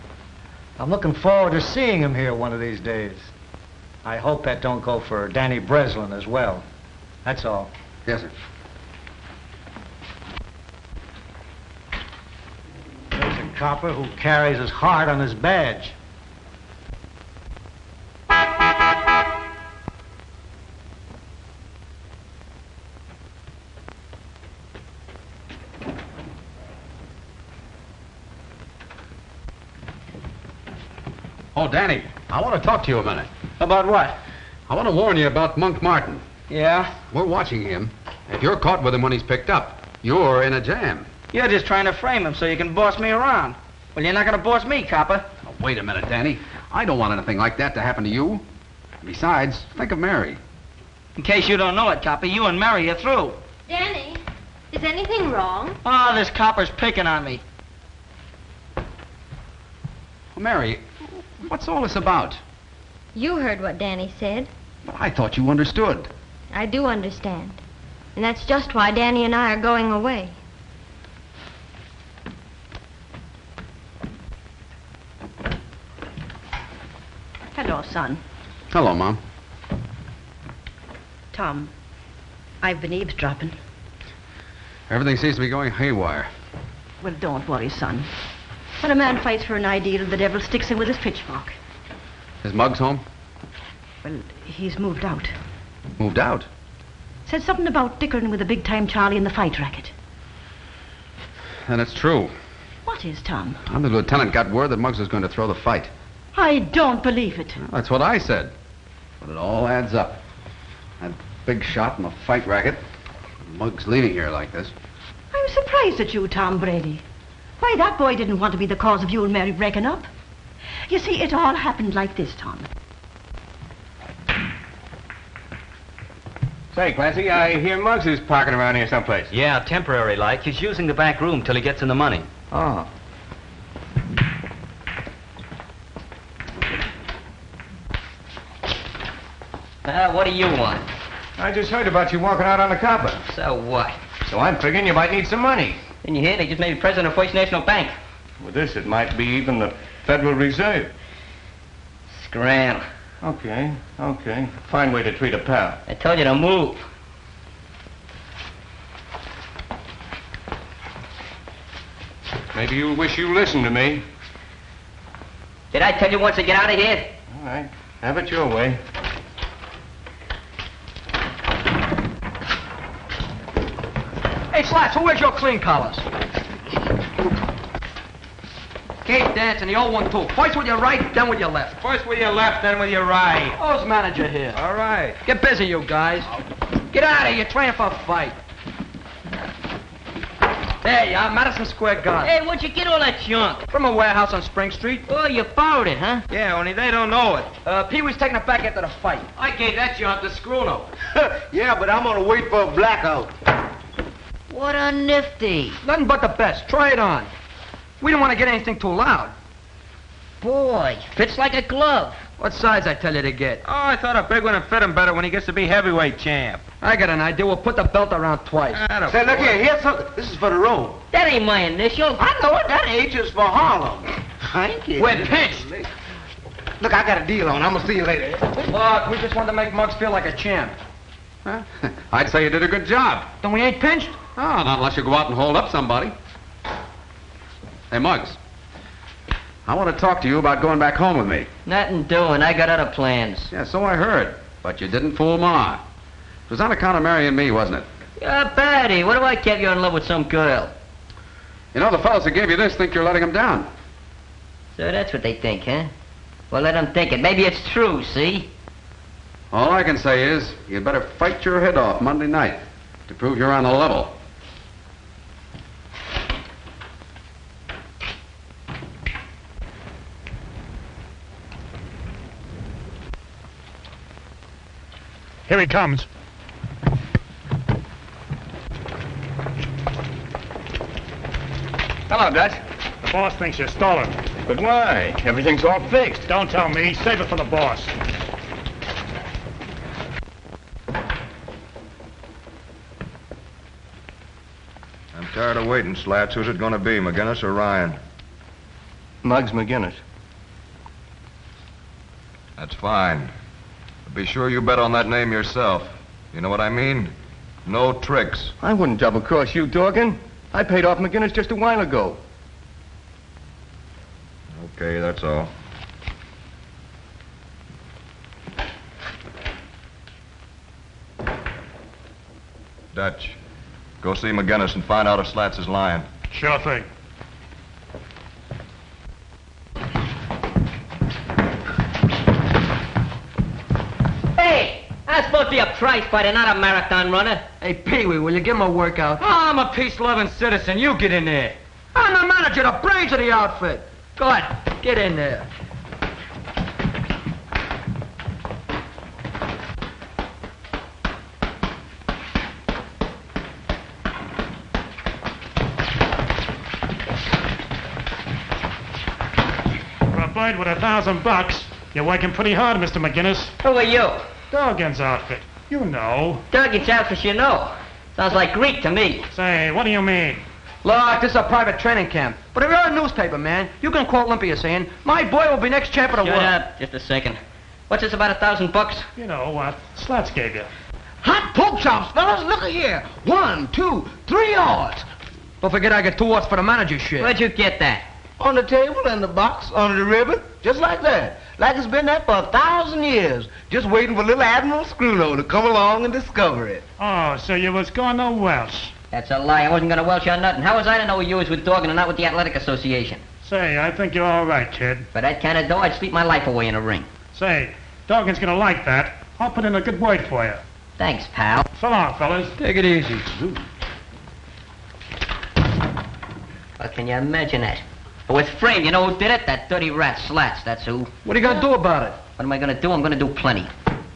I'm looking forward to seeing him here one of these days. I hope that don't go for Danny Breslin as well. That's all. Yes, sir. There's a copper who carries his heart on his badge. Oh, Danny, I want to talk to you a minute. About what? I want to warn you about Monk Martin. Yeah? We're watching him. If you're caught with him when he's picked up, you're in a jam. You're just trying to frame him so you can boss me around. Well, you're not going to boss me, copper. Oh, wait a minute, Danny. I don't want anything like that to happen to you. Besides, think of Mary. In case you don't know it, copper, you and Mary are through. Danny, is anything wrong? Oh, this copper's picking on me. Well, Mary, what's all this about? You heard what Danny said. Well, I thought you understood. I do understand. And that's just why Danny and I are going away. Hello, son. Hello, Mom. Tom, I've been eavesdropping. Everything seems to be going haywire. Well, don't worry, son. When a man fights for an ideal, the devil sticks him with his pitchfork. Is Muggs home? Well, he's moved out. Moved out? Said something about dickering with the big-time Charlie in the fight racket. And it's true. What is, Tom? The lieutenant got word that Muggs was going to throw the fight. I don't believe it. Well, that's what I said. But it all adds up. That big shot in the fight racket. Muggs leaving here like this. I'm surprised at you, Tom Brady. Why, that boy didn't want to be the cause of you and Mary breaking up. You see, it all happened like this, Tom. Say, Clancy, I hear Muggs is parking around here someplace. Yeah, temporary like. He's using the back room till he gets in the money. Oh. What do you want? I just heard about you walking out on the copper. So what? So I'm figuring you might need some money. Didn't you hear? They just made me president of First National Bank. With this, it might be even the Federal Reserve. Scram. Okay. Fine way to treat a pal. I told you to move. Maybe you'll wish you listened to me. Did I tell you once to get out of here? All right. Have it your way. Hey, Slats, where's your clean collars? Keep dancing, the old one, too. First with your right, then with your left. First with your left, then with your right. Who's manager here? All right. Get busy, you guys. Get out of here, you're training for a fight. There you are, Madison Square Garden. Hey, where'd you get all that junk? From a warehouse on Spring Street. Oh, you borrowed it, huh? Yeah, only they don't know it. Pee-wee's taking it back after the fight. I gave that junk to Scruno. Yeah, but I'm gonna wait for a blackout. What a nifty. Nothing but the best. Try it on. We don't want to get anything too loud. Boy, fits like a glove. What size I tell you to get? Oh, I thought a big one would fit him better when he gets to be heavyweight champ. I got an idea. We'll put the belt around twice. Say, look here, here's something. This is for the road. That ain't my initial. I know it. That H is for Harlem. I ain't kidding. We're pinched. Look, I got a deal on. I'm gonna see you later. Look, we just wanted to make Muggs feel like a champ. Huh? I'd say you did a good job. Then we ain't pinched? Oh, not unless you go out and hold up somebody. Hey, Muggs. I want to talk to you about going back home with me. Nothing doing. I got other plans. Yeah, so I heard. But you didn't fool Ma. It was on account of marrying me, wasn't it? Yeah, Patty, what do I get you in love with some girl? You know, the fellows that gave you this think you're letting them down. So that's what they think, huh? Well, let them think it. Maybe it's true, see? All I can say is, you'd better fight your head off Monday night to prove you're on the level. Here he comes. Hello, Dutch. The boss thinks you're stolen. But why? Everything's all fixed. Don't tell me. Save it for the boss. I'm tired of waiting, Slats. Who's it going to be, McGinnis or Ryan? Muggs McGinnis. That's fine. But be sure you bet on that name yourself. You know what I mean? No tricks. I wouldn't double-cross you, Dorgan. I paid off McGinnis just a while ago. Okay, that's all. Dutch, go see McGinnis and find out if Slats is lying. Sure thing. Hey, I'm supposed to be a prize fighter, not a marathon runner. Hey, Pee-wee, will you give him a workout? Oh, I'm a peace-loving citizen. You get in there. I'm the manager, the brains of the outfit. Go ahead, get in there. For a bird with $1,000, you're working pretty hard, Mr. McGinnis. Who are you? Dorgan's outfit. You know. Durgan's outfit, you know. Sounds like Greek to me. Say, what do you mean? Look, this is a private training camp. But if you're a newspaper man, you can quote Olympia saying, my boy will be next champ of the Shut world. up. Just a second. What's this about $1,000? You know what Slats gave you. Hot pork chops, fellas. Look at here. 1, 2, 3 yards. Don't forget I get 2 odds for the manager shit. Where'd you get that? On the table and the box, under the ribbon. Just like that. Like it's been there for 1,000 years. Just waiting for little Admiral Scruno to come along and discover it. Oh, so you was going to Welsh. That's a lie. I wasn't going to Welsh on nothing. How was I to know you was with Dorgan and not with the Athletic Association? Say, I think you're all right, kid. For that kind of dough, I'd sleep my life away in a ring. Say, Dorgan's gonna like that. I'll put in a good word for you. Thanks, pal. So long, fellas. Take it easy. Well, can you imagine that? With Frame, you know who did it? That dirty rat Slats, that's who. What are you gonna do about it? What am I gonna do? I'm gonna do plenty.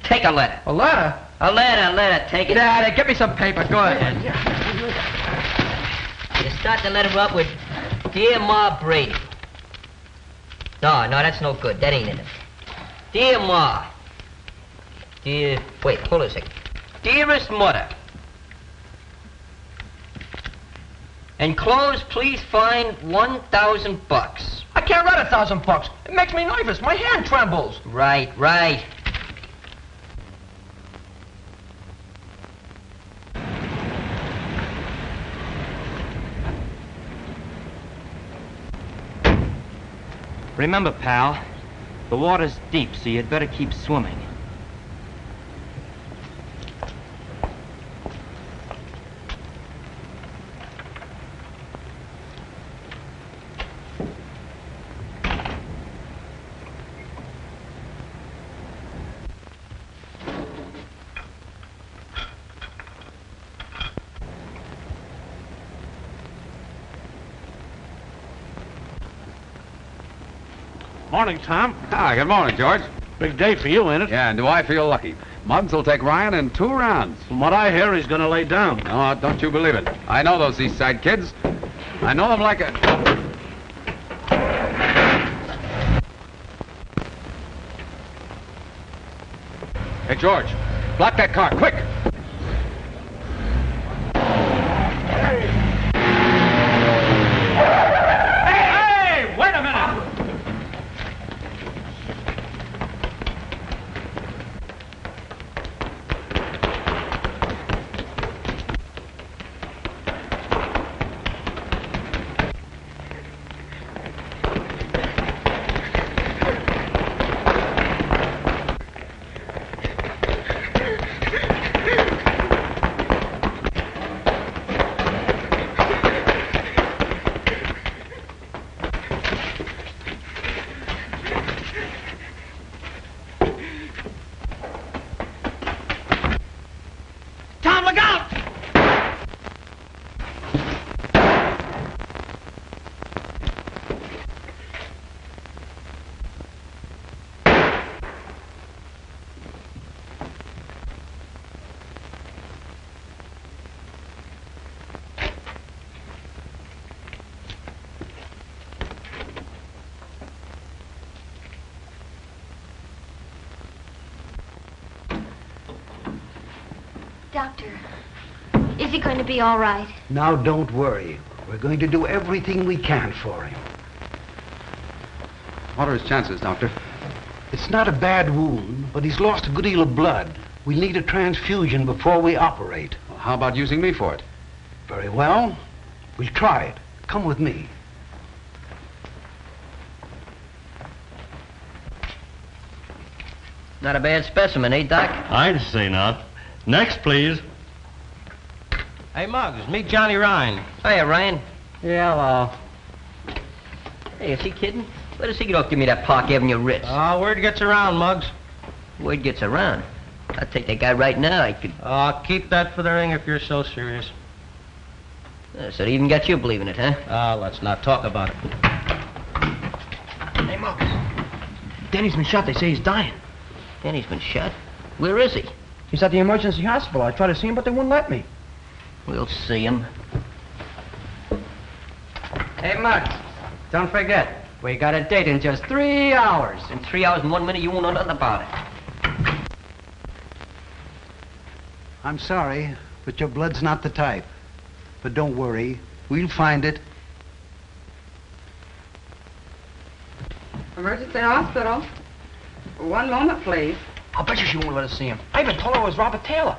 Take a letter. A letter? I'll let her take it. Daddy, get me some paper. Go ahead. You start the letter up with, Dear Ma Brady. No, that's no good. That ain't in it. Dear Ma. Wait, hold a second. Dearest Mother. Enclosed, please find $1,000. I can't write $1,000. It makes me nervous. My hand trembles. Right. Remember, pal, the water's deep, so you'd better keep swimming. Morning, Tom. Ah, good morning, George. Big day for you, ain't it? Yeah, and do I feel lucky? Muggs will take Ryan in 2 rounds. From what I hear, he's going to lay down. No, don't you believe it. I know those East Side kids. I know them like a... Hey, George, block that car, quick! Hey, wait a minute! Tom, look out! Doctor, is he going to be all right? Now, don't worry. We're going to do everything we can for him. What are his chances, Doctor? It's not a bad wound, but he's lost a good deal of blood. We'll need a transfusion before we operate. Well, how about using me for it? Very well. We'll try it. Come with me. Not a bad specimen, eh, Doc? I'd say not. Next, please. Hey, Muggs, meet Johnny Ryan. Hiya, Ryan. Yeah, well. Hey, is he kidding? Where does he get off? Give me that Park Avenue Ritz. Word gets around, Muggs. Word gets around. I'd take that guy right now. I could... Keep that for the ring if you're so serious. So they even got you believing it, huh? Let's not talk about it. Hey, Muggs. Danny's been shot. They say he's dying. Danny's been shot? Where is he? He's at the emergency hospital. I tried to see him, but they wouldn't let me. We'll see him. Hey, Muggs, don't forget, we got a date in just 3 hours. In 3 hours and 1 minute, you won't know nothing about it. I'm sorry, but your blood's not the type. But don't worry. We'll find it. Emergency hospital. 1 moment, please. I'll bet you she won't let us see him. I even told her it was Robert Taylor.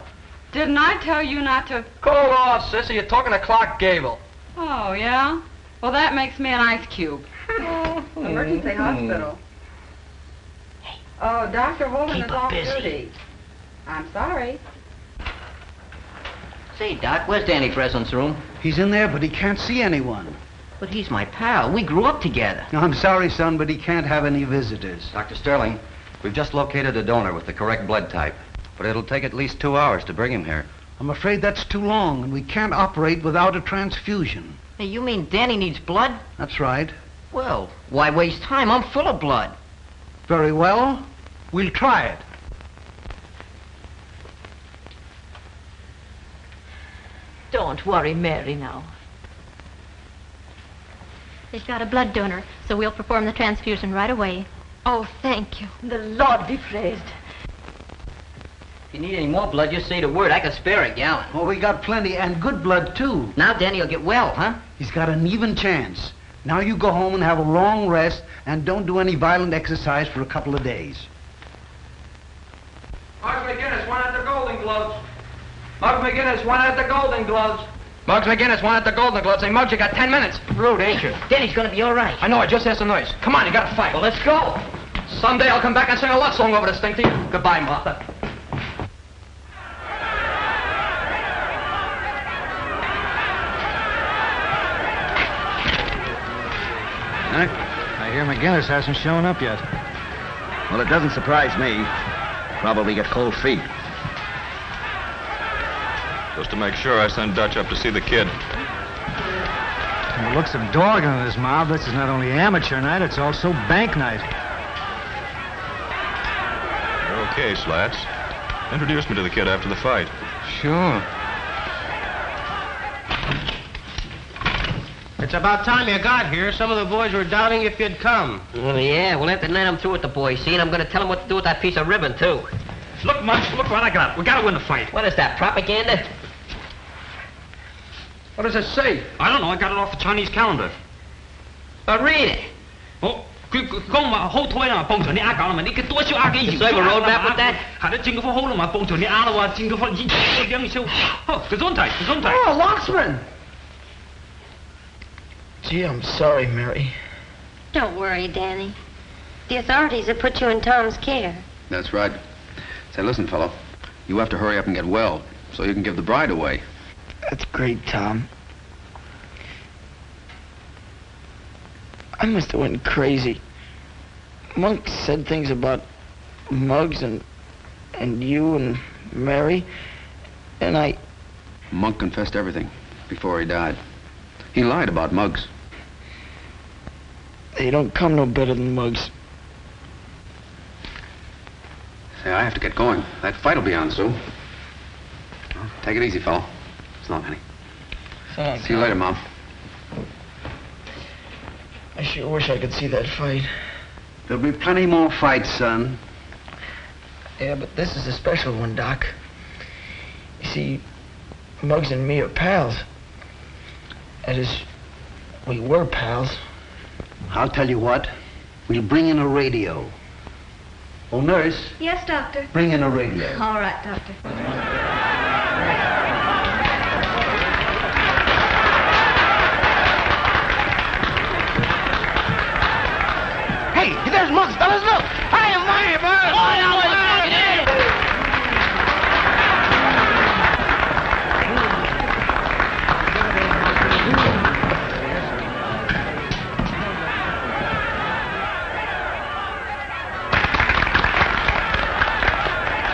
Didn't I tell you not to... Cool off, sissy. You're talking to Clark Gable. Oh, yeah? Well, that makes me an ice cube. Emergency hospital. Oh, Dr. Holden is off duty. I'm sorry. Say, Doc, where's Danny Freslin's room? He's in there, but he can't see anyone. But he's my pal. We grew up together. No, I'm sorry, son, but he can't have any visitors. Dr. Sterling, we've just located a donor with the correct blood type. But it'll take at least 2 hours to bring him here. I'm afraid that's too long, and we can't operate without a transfusion. Hey, you mean Danny needs blood? That's right. Well, why waste time? I'm full of blood. Very well. We'll try it. Don't worry, Mary, now. They've got a blood donor, so we'll perform the transfusion right away. Oh, thank you. The Lord be praised. If you need any more blood, just say the word. I can spare a gallon. Well, we got plenty, and good blood, too. Now Danny will get well, huh? He's got an even chance. Now you go home and have a long rest, and don't do any violent exercise for a couple of days. Muggs McGinnis won at the Golden Gloves. Muggs McGinnis won at the Golden Gloves. Muggs McGinnis won at the Golden Gloves. Hey, Muggs, you got 10 minutes. Rude, ain't you? Danny's gonna be all right. I know, I just asked the nurse. Come on, you gotta fight. Well, let's go. Someday I'll come back and sing a love song over this thing to you. Goodbye, Martha. I hear McGinnis hasn't shown up yet. Well, it doesn't surprise me. Probably got cold feet. Just to make sure, I sent Dutch up to see the kid. From the looks of dogging in his mouth, this is not only amateur night, it's also bank night. You're okay, Slats. Introduce me to the kid after the fight. Sure. It's about time you got here. Some of the boys were doubting if you'd come. Well, yeah, we'll have to let him through with the boys, see? And I'm gonna tell him what to do with that piece of ribbon, too. Look, Muggs, look what I got. We gotta win the fight. What is that, propaganda? What does it say? I don't know. I got it off the Chinese calendar. Read it. Oh, so I have a road map with that? Gesundheit, Gesundheit. Oh, Locksman! Gee, I'm sorry, Mary. Don't worry, Danny. The authorities have put you in Tom's care. That's right. Say, listen, fellow. You have to hurry up and get well so you can give the bride away. That's great, Tom. I must have went crazy. Monk said things about Muggs and you and Mary, and I... Monk confessed everything before he died. He lied about Muggs. They don't come no better than Muggs. Say, I have to get going. That fight will be on soon. Well, take it easy, fellow. So long, honey. So long, See you later, Mom. I sure wish I could see that fight. There'll be plenty more fights, son. Yeah, but this is a special one, Doc. You see, Muggs and me are pals. That is, we were pals. I'll tell you what. We'll bring in a radio. Oh, nurse, Yes, Doctor. bring in a radio. All right, Doctor. Hey, there's Muggs, fellas, look! Hi, money, boys! Oh, yeah,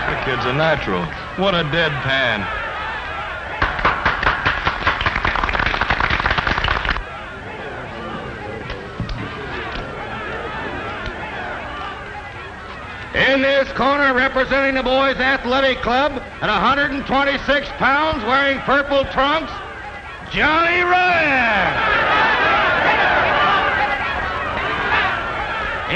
The kid's a natural. What a deadpan. In this corner, representing the boys' athletic club at 126 pounds, wearing purple trunks, Johnny Ryan.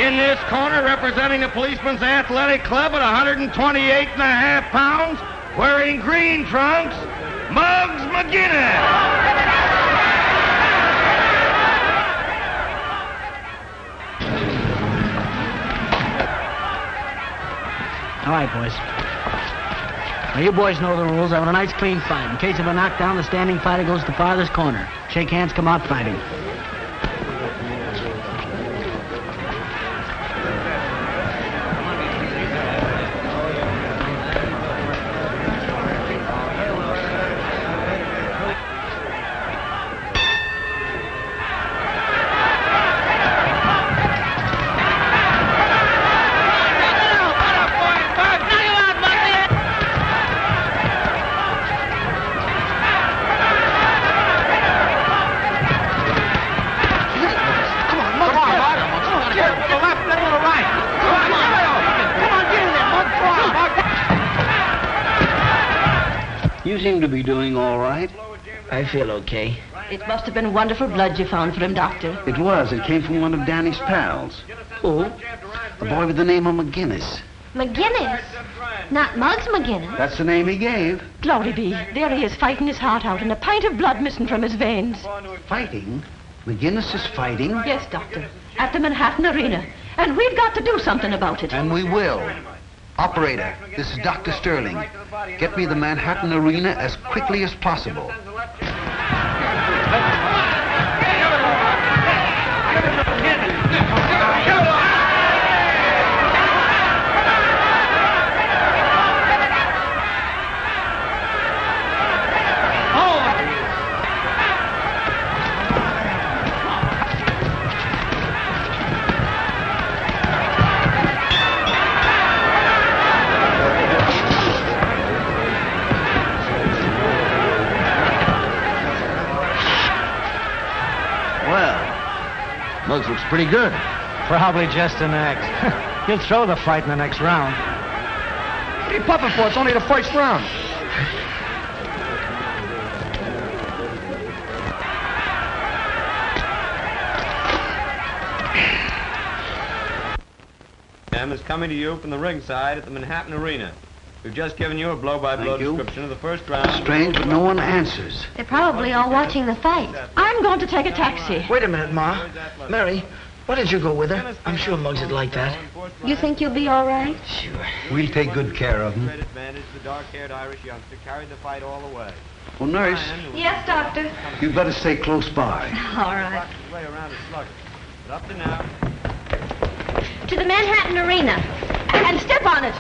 In this corner, representing the policeman's athletic club at 128.5 pounds, wearing green trunks, Muggs McGinnis. All right, boys. Now, you boys know the rules. I want a nice, clean fight. In case of a knockdown, the standing fighter goes to the farthest corner. Shake hands, come out fighting. You seem to be doing all right. I feel okay. It must have been wonderful blood you found for him, Doctor. It was. It came from one of Danny's pals. Who? A boy with the name of McGinnis. McGinnis? Not Muggs McGinnis. That's the name he gave. Glory be. There he is, fighting his heart out and a pint of blood missing from his veins. Fighting? McGinnis is fighting? Yes, Doctor. At the Manhattan Arena. And we've got to do something about it. And we will. Operator, this is Dr. Sterling. Get me the Manhattan Arena as quickly as possible. Muggs looks pretty good. Probably just an act. He'll throw the fight in the next round. What are you puffing for? It's only the first round. Sam is coming to you from the ringside at the Manhattan Arena. We've just given you a blow-by-blow description of the first round. Strange, but no one answers. They're probably all watching the fight. I'm going to take a taxi. Wait a minute, Ma. Mary, why don't you go with her? I'm sure Muggs would like that. You think you'll be all right? Sure. We'll take good care of him. Advantage, the dark-haired Irish youngster carried the fight all the way. Well, nurse, Yes, Doctor. you better stay close by. All right. His way around is sluggish. But up to now, To the Manhattan Arena. And step on it.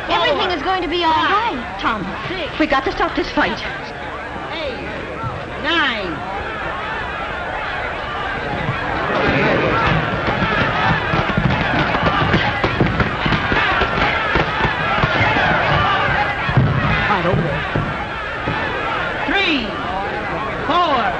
Everything is going to be all right. Tom, we got to stop this fight. 8, 9. Right over there. 3, 4.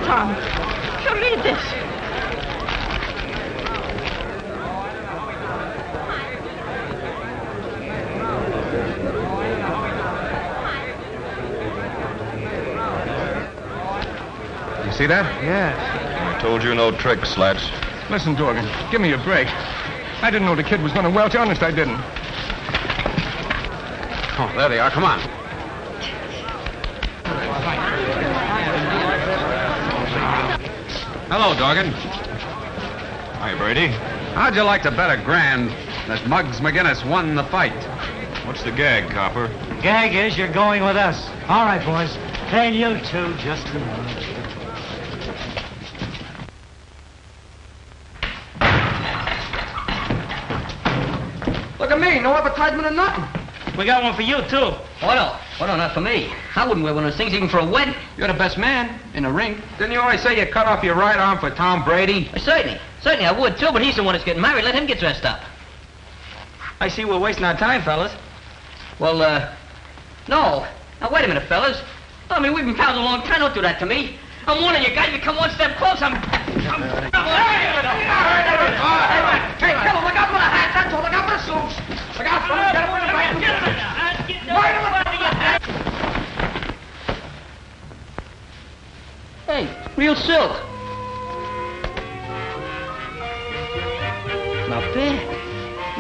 Tom, so read this. You see that? Yes. I told you no tricks, Slats. Listen, Dorgan, give me a break. I didn't know the kid was going to welch. Honest, I didn't. Oh, there they are. Come on. Hello, Dorgan. Hi, Brady. How'd you like to bet $1,000 that Muggs McGinnis won the fight? What's the gag, Copper? Gag is you're going with us. All right, boys. And you two, just a minute. Look at me, no advertisement or nothing. We got one for you, too. Oh, no, not for me. I wouldn't wear one of those things even for a wedding. You're the best man in the ring. Didn't you always say you cut off your right arm for Tom Brady? Certainly I would, too, but he's the one that's getting married. Let him get dressed up. I see we're wasting our time, fellas. Well, no. Now, wait a minute, fellas. I mean, we've been pals a long time. Don't do that to me. I'm warning you guys. If you come one step closer, Hey, Killer, look out for the hat. That's all. Look out for the suits. Look out for them. Get away from the Hey, real silk. Not bad.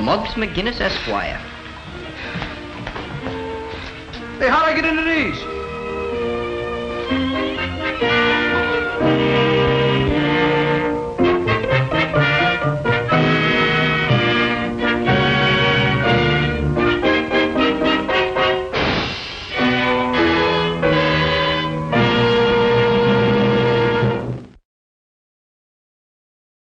Muggs McGinnis, Esquire. Hey, how'd I get into these?